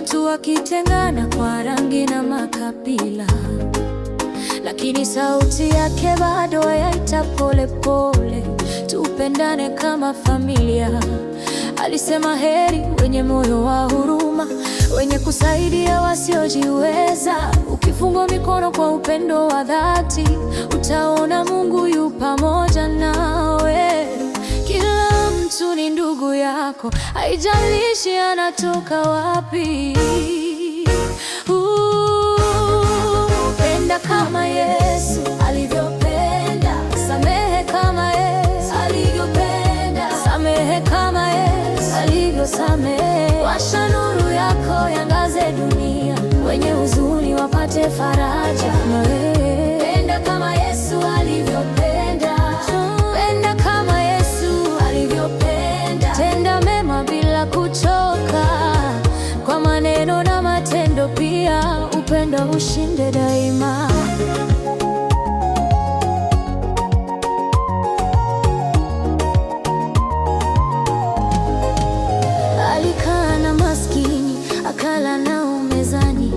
watu wakitengana kwa rangi na makabila, lakini sauti yake bado yaita pole pole, tupendane kama familia. Alisema heri wenye moyo wa huruma, wenye kusaidia wasiojiweza. Ukifungwa mikono kwa upendo wa dhati, utaona Mungu yu pamoja nawe. Kila mtu ni ndugu yako, haijalishi anatoka wapi. Penda kama Yesu alivyopenda, samehe kama Yesu alivyopenda, samehe kama Yesu alivyosamehe. Washa nuru yako yangaze dunia, wenye huzuni wapate faraja. Penda kama Yesu alivyopenda, penda kama Yesu alivyopenda. Tenda mema bila kuchoka, kwa maneno na matendo pia, upendo ushinde daima. Alikaa na maskini, akala nao mezani,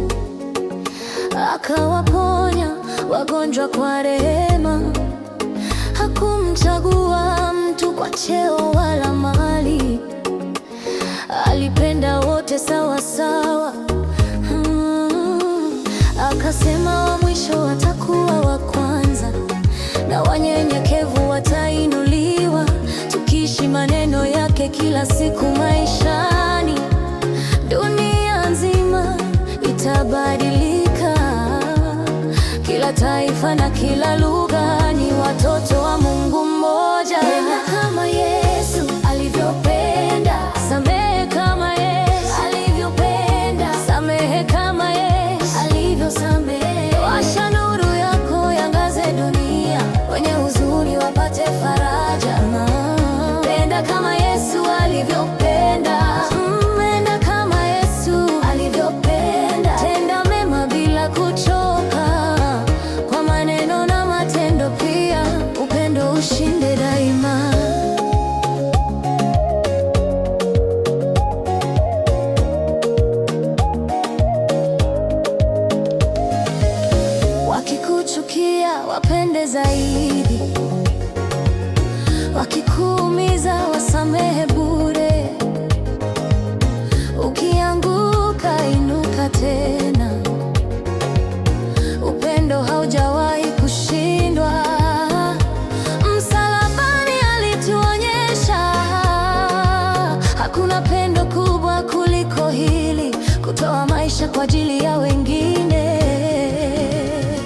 akawaponya wagonjwa kwa rehema. Hakumchagua mtu kwa cheo wala mali, alipenda wote sawa sawa. Akasema wa mwisho watakuwa wa kwanza, na wanyenyekevu watainuliwa. Tukiishi maneno yake kila siku maishani, dunia nzima itabadilika. Kila taifa na kila lugha ni watoto wa Mungu mmoja. Penda kama Yesu alivyopenda, samehe kama Yesu alivyopenda, samehe kama Yesu alivyosamehe. Washa nuru yako yangaze dunia, wenye huzuni wapate faraja. Penda kama Yesu alivyopenda, penda kama Yesu alivyopenda. Tenda mema bila kuchoka, kwa maneno na matendo pia, upendo ushinde daima. Wakikuchukia wapende zaidi, wakikuumiza wasamehe bure. Ukianguka inuka tena, upendo haujawahi kushindwa. Msalabani alituonyesha hakuna pendo kubwa kuliko hili, kutoa maisha kwa ajili ya wengine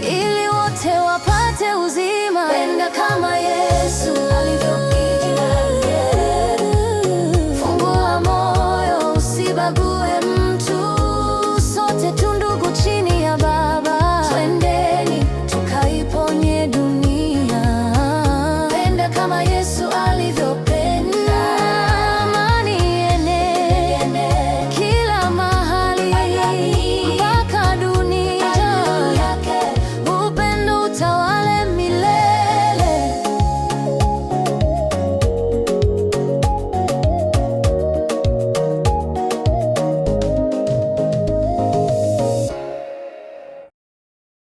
ili wote wapate uzima. Penda kama Yesu.